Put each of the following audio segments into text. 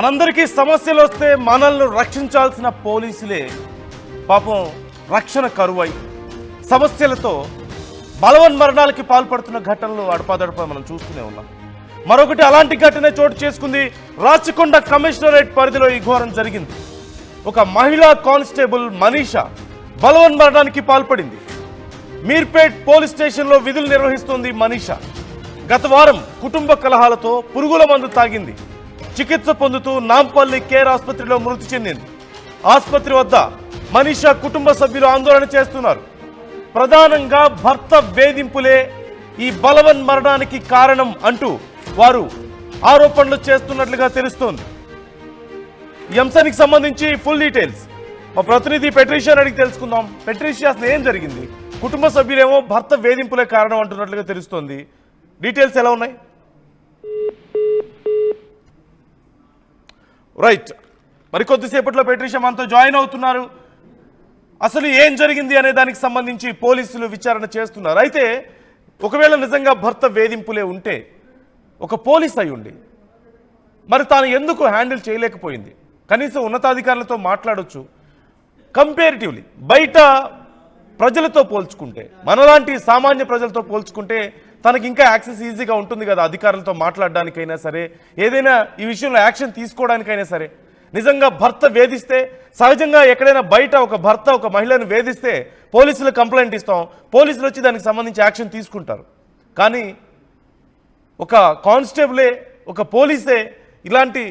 మనందరికీ సమస్యలు వస్తే మనల్ని రక్షించాల్సిన పోలీసులే పాపం రక్షణ కరువై సమస్యలతో బలవన్మరణాలకి పాల్పడుతున్న ఘటనలు అడపాదడపా మనం చూస్తూనే ఉన్నాం. మరొకటి అలాంటి ఘటన చోటు చేసుకుంది. రాచకొండ కమిషనరేట్ పరిధిలో ఈ ఘోరం జరిగింది. ఒక మహిళా కానిస్టేబుల్ మనీషా బలవన్మరణానికి పాల్పడింది. మీర్పేట్ పోలీస్ స్టేషన్లో విధులు నిర్వహిస్తోంది మనీషా. గత వారం కుటుంబ కలహాలతో పురుగుల మందు తాగింది. చికిత్స పొందుతూ నాంపల్లి కేర్ ఆసుపత్రిలో మృతి చెందింది. ఆసుపత్రి వద్ద మనీషా కుటుంబ సభ్యులు ఆందోళన చేస్తున్నారు. ప్రధానంగా భర్త వేధింపులే ఈ బలవన్మరణానికి కారణం అంటూ వారు ఆరోపణలు చేస్తున్నట్లుగా తెలుస్తోంది. ఈ అంశానికి సంబంధించి ఫుల్ డీటెయిల్స్ మా ప్రతినిధి పెట్రిషియా అడిగి తెలుసుకుందాం. పెట్రిషియా, అసలు ఏం జరిగింది? కుటుంబ సభ్యులేమో భర్త వేధింపులే కారణం అంటున్నట్లుగా తెలుస్తోంది. డీటెయిల్స్ ఎలా ఉన్నాయి? రైట్, మరి కొద్దిసేపట్లో పెట్రిషియా మనతో జాయిన్ అవుతున్నారు. అసలు ఏం జరిగింది అనే దానికి సంబంధించి పోలీసులు విచారణ చేస్తున్నారు. అయితే ఒకవేళ నిజంగా భర్త వేధింపులే ఉంటే ఒక పోలీస్ అయి ఉండి మరి తాను ఎందుకు హ్యాండిల్ చేయలేకపోయింది? కనీసం ఉన్నతాధికారులతో మాట్లాడొచ్చు. కంపేరిటివ్లీ బయట ప్రజలతో పోల్చుకుంటే, మనలాంటి సామాన్య ప్రజలతో పోల్చుకుంటే తనకి ఇంకా యాక్సెస్ ఈజీగా ఉంటుంది కదా, అధికారులతో మాట్లాడడానికైనా సరే, ఏదైనా ఈ విషయంలో యాక్షన్ తీసుకోవడానికైనా సరే. నిజంగా భర్త వేధిస్తే, సహజంగా ఎక్కడైనా బయట ఒక భర్త ఒక మహిళను వేధిస్తే పోలీసులు కంప్లైంట్ ఇస్తాం, పోలీసులు వచ్చి దానికి సంబంధించి యాక్షన్ తీసుకుంటారు. కానీ ఒక కానిస్టేబులే, ఒక పోలీసే ఇలాంటి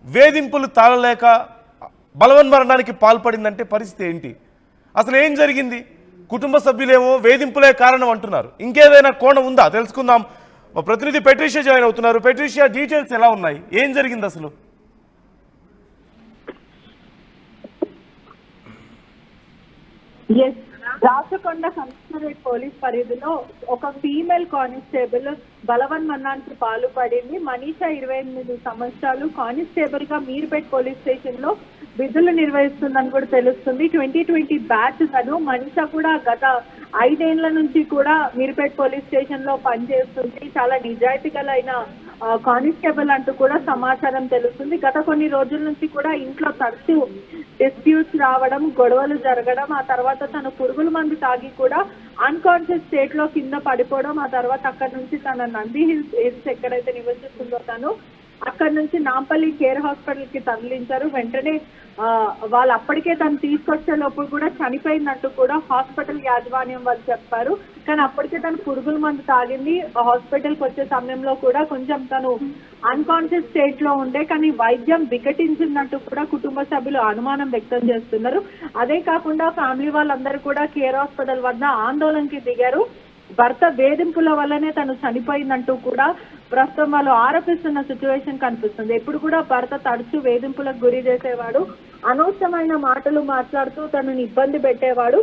వేధింపులు తాళలేక బలవన్మరణానికి పాల్పడిందంటే పరిస్థితి ఏంటి? అసలు ఏం జరిగింది? కుటుంబ సభ్యులేమో వేధింపులే కారణం అంటున్నారు. ఇంకేదైనా కోణం ఉందా తెలుసుకుందాం. మా ప్రతినిధి పెట్రిషియా జాయిన్ అవుతున్నారు. పెట్రిషియా, డీటెయిల్స్ ఎలా ఉన్నాయి? ఏం జరిగింది అసలు? రాచకొండ కమిషనరేట్ పోలీస్ పరిధిలో ఒక ఫీమేల్ కానిస్టేబుల్ బలవన్మరణానికి పాల్పడింది. మనీషా 28 సంవత్సరాలు కానిస్టేబుల్ గా మీర్పేట్ పోలీస్ స్టేషన్ లో విధులు నిర్వహిస్తుందని కూడా తెలుస్తుంది. 2020 బ్యాచ్ తను. మనీషా కూడా గత 5 ఏళ్ల నుంచి కూడా మీర్పేట్ పోలీస్ స్టేషన్ లో పనిచేస్తుంది. చాలా నిజాయితీ గలైన కానిస్టేబుల్ అంటూ కూడా సమాచారం తెలుస్తుంది. గత కొన్ని రోజుల నుంచి కూడా ఇంట్లో తరచూ డిస్ప్యూట్స్ రావడం, గొడవలు జరగడం, ఆ తర్వాత తను పురుగుల మందు తాగి కూడా అన్కాన్షియస్ స్టేట్ లో కింద పడిపోవడం, ఆ తర్వాత అక్కడ నుంచి తన నంది హిల్స్ ఎక్కడైతే నివసిస్తుందో తను అక్కడ నుంచి నాంపల్లి కేర్ హాస్పిటల్ కి తరలించారు. వెంటనే వాళ్ళు అప్పటికే తను తీసుకొచ్చే లోపు కూడా చనిపోయిందంటూ కూడా హాస్పిటల్ యాజమాన్యం వాళ్ళు చెప్పారు. కానీ అప్పటికే తను పురుగుల మందు తాగింది. హాస్పిటల్కి వచ్చే సమయంలో కూడా కొంచెం తను అన్కాన్షియస్ స్టేట్ లో ఉండే, కానీ వైద్యం వికటించిందంటూ కూడా కుటుంబ సభ్యులు అనుమానం వ్యక్తం చేస్తున్నారు. అదే కాకుండా ఫ్యామిలీ వాళ్ళందరూ కూడా కేర్ హాస్పిటల్ వద్ద ఆందోళనకి దిగారు. భర్త వేధింపుల వల్లనే తను చనిపోయిందంటూ కూడా ప్రస్తుతం వాళ్ళు ఆరోపిస్తున్న సిచ్యువేషన్ కనిపిస్తుంది. ఎప్పుడు కూడా భర్త తరచూ వేధింపులకు గురి చేసేవాడు, అనవసరమైన మాటలు మాట్లాడుతూ తనని ఇబ్బంది పెట్టేవాడు.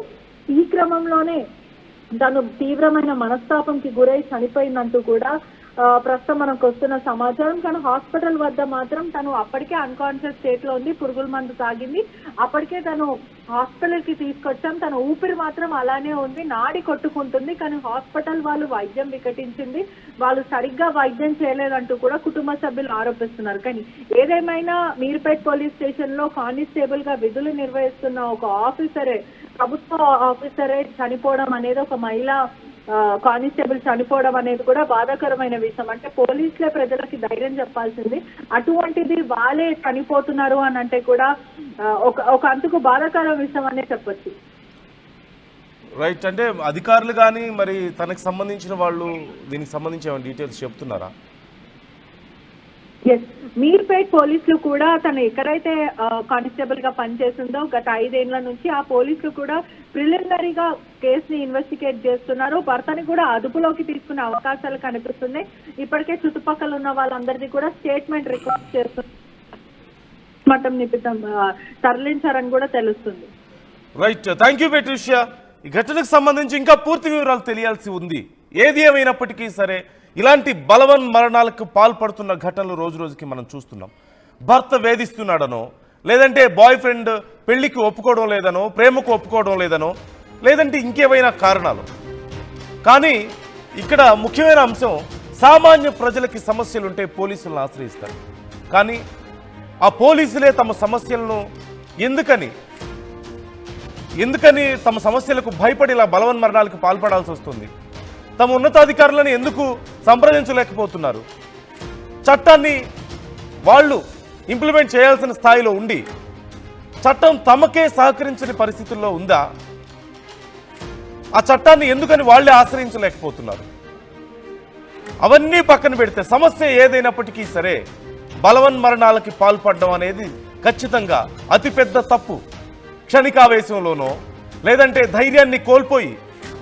ఈ క్రమంలోనే తను తీవ్రమైన మనస్తాపంకి గురై చనిపోయిందంటూ కూడా ప్రస్తుతం మనకు వస్తున్న సమాచారం. కానీ హాస్పిటల్ వద్ద మాత్రం తను అప్పటికే అన్కాన్షియస్ స్టేట్ లో ఉంది, పురుగుల మందు తాగింది. అప్పటికే తను హాస్పిటల్ కి తీసుకొచ్చాం, తన ఊపిరి మాత్రం అలానే ఉంది, నాడి కొట్టుకుంటుంది. కానీ హాస్పిటల్ వాళ్ళు వైద్యం వికటించింది, వాళ్ళు సరిగ్గా వైద్యం చేయలేదంటూ కూడా కుటుంబ సభ్యులు ఆరోపిస్తున్నారు. కానీ ఏదేమైనా మీర్పేట్ పోలీస్ స్టేషన్ లో కానిస్టేబుల్ గా విధులు నిర్వహిస్తున్న ఒక ఆఫీసరే, ప్రభుత్వ ఆఫీసరే చనిపోవడం అనేది, ఒక మహిళా కానిస్టేబుల్ చనిపోవడం అనేది కూడా బాధాకరమైన విషయం. అంటే పోలీసులే ప్రజలకి ధైర్యం చెప్పాల్సింది, అటువంటిది వాళ్ళే చనిపోతున్నారు అని అంటే కూడా ఒక అంతకు బాధాకర విషయం అనే చెప్పొచ్చు. రైట్, అంటే అధికారులు కానీ మరి తనకు సంబంధించిన వాళ్ళు దీనికి సంబంధించి ఏమైనా డీటెయిల్స్ చెప్తున్నారా? మీర్పేట్ పోలీసులు కూడా తను ఎక్కడైతే కానిస్టేబుల్ గా పనిచేస్తుందో గత 5 ఏళ్ల నుంచి ఆ పోలీసులు కూడా ప్రిలిమినరీగా కేసుని ఇన్వెస్టిగేట్ చేస్తున్నారు. భర్తని కూడా అదుపులోకి తీసుకునే అవకాశాలు కనిపిస్తున్నాయి. ఇప్పటికే చుట్టుపక్కల ఉన్న వాళ్ళందరినీ కూడా స్టేట్మెంట్ రికార్డ్ చేస్తున్నారు, మఠం నిమిత్తం తరలించారని కూడా తెలుస్తుంది. Right, thank you Patricia. ఈ ఘటనకు సంబంధించి ఇంకా పూర్తి వివరాలు తెలియాల్సి ఉంది. ఏది ఏమైనప్పటికీ సరే ఇలాంటి బలవన్మరణాలకు పాల్పడుతున్న ఘటనలు రోజు రోజుకి మనం చూస్తున్నాం. భర్త వేధిస్తున్నాడనో, లేదంటే బాయ్ ఫ్రెండ్ పెళ్లికి ఒప్పుకోవడం లేదనో, ప్రేమకు ఒప్పుకోవడం లేదనో, లేదంటే ఇంకేమైనా కారణాలు. కానీ ఇక్కడ ముఖ్యమైన అంశం, సామాన్య ప్రజలకి సమస్యలుంటే పోలీసులను ఆశ్రయిస్తారు. కానీ ఆ పోలీసులే తమ సమస్యలను ఎందుకని తమ సమస్యలకు భయపడి ఇలా బలవన్మరణాలకు పాల్పడాల్సి వస్తుంది? తమ ఉన్నతాధికారులను ఎందుకు సంప్రదించలేకపోతున్నారు? చట్టాన్ని వాళ్ళు ఇంప్లిమెంట్ చేయాల్సిన స్థాయిలో ఉండి చట్టం తమకే సహకరించని పరిస్థితుల్లో ఉందా? ఆ చట్టాన్ని ఎందుకని వాళ్ళే ఆశ్రయించలేకపోతున్నారు? అవన్నీ పక్కన పెడితే సమస్య ఏదైనప్పటికీ సరే బలవన్మరణాలకి పాల్పడడం అనేది ఖచ్చితంగా అతిపెద్ద తప్పు. క్షణికావేశంలోనో లేదంటే ధైర్యాన్ని కోల్పోయి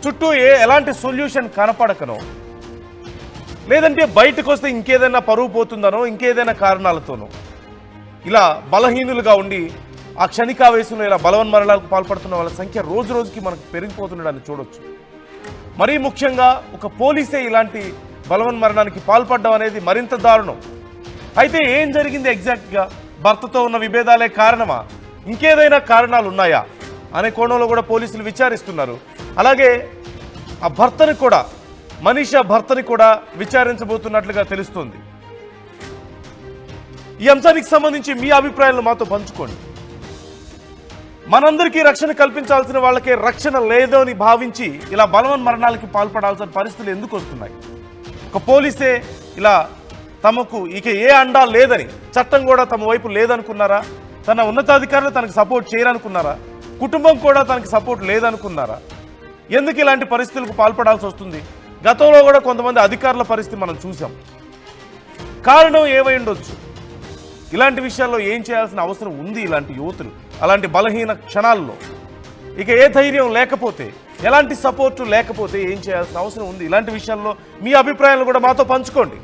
చుట్టూ ఎలాంటి సొల్యూషన్ కనపడకనో లేదంటే బయటకు వస్తే ఇంకేదైనా పరువు పోతుందనో ఇంకేదైనా కారణాలతోనో ఇలా బలహీనులుగా ఉండి ఆ క్షణికావేశంలో ఇలా బలవన్మరణాలకు పాల్పడుతున్న వాళ్ళ సంఖ్య రోజు రోజుకి మనకు పెరిగిపోతుండడాన్ని చూడొచ్చు. మరీ ముఖ్యంగా ఒక పోలీసే ఇలాంటి బలవన్మరణానికి పాల్పడడం అనేది మరింత దారుణం. అయితే ఏం జరిగింది ఎగ్జాక్ట్గా? భర్తతో ఉన్న విభేదాలే కారణమా, ఇంకేదైనా కారణాలు ఉన్నాయా అనే కోణంలో కూడా పోలీసులు విచారిస్తున్నారు. అలాగే ఆ భర్తని కూడా, మనీషా భర్తని కూడా విచారించబోతున్నట్లుగా తెలుస్తుంది. ఈ అంశానికి సంబంధించి మీ అభిప్రాయాలను మాతో పంచుకోండి. మనందరికీ రక్షణ కల్పించాల్సిన వాళ్ళకే రక్షణ లేదో అని భావించి ఇలా బలవన్మరణాలకి పాల్పడాల్సిన పరిస్థితులు ఎందుకు వస్తున్నాయి? ఒక పోలీసే ఇలా తమకు ఇక ఏ అండా లేదని, చట్టం కూడా తమ వైపు లేదనుకున్నారా? తన ఉన్నతాధికారులు తనకు సపోర్ట్ చేయరనుకున్నారా? కుటుంబం కూడా తనకి సపోర్ట్ లేదనుకున్నారా? ఎందుకు ఇలాంటి పరిస్థితులకు పాల్పడాల్సి వస్తుంది? గతంలో కూడా కొంతమంది అధికారుల పరిస్థితి మనం చూసాం. కారణం ఏమై ఉండొచ్చు? ఇలాంటి విషయాల్లో ఏం చేయాల్సిన అవసరం ఉంది? ఇలాంటి యువతులు అలాంటి బలహీన క్షణాల్లో ఇక ఏ ధైర్యం లేకపోతే, ఎలాంటి సపోర్టు లేకపోతే ఏం చేయాల్సిన అవసరం ఉంది? ఇలాంటి విషయాల్లో మీ అభిప్రాయాలను కూడా మాతో పంచుకోండి.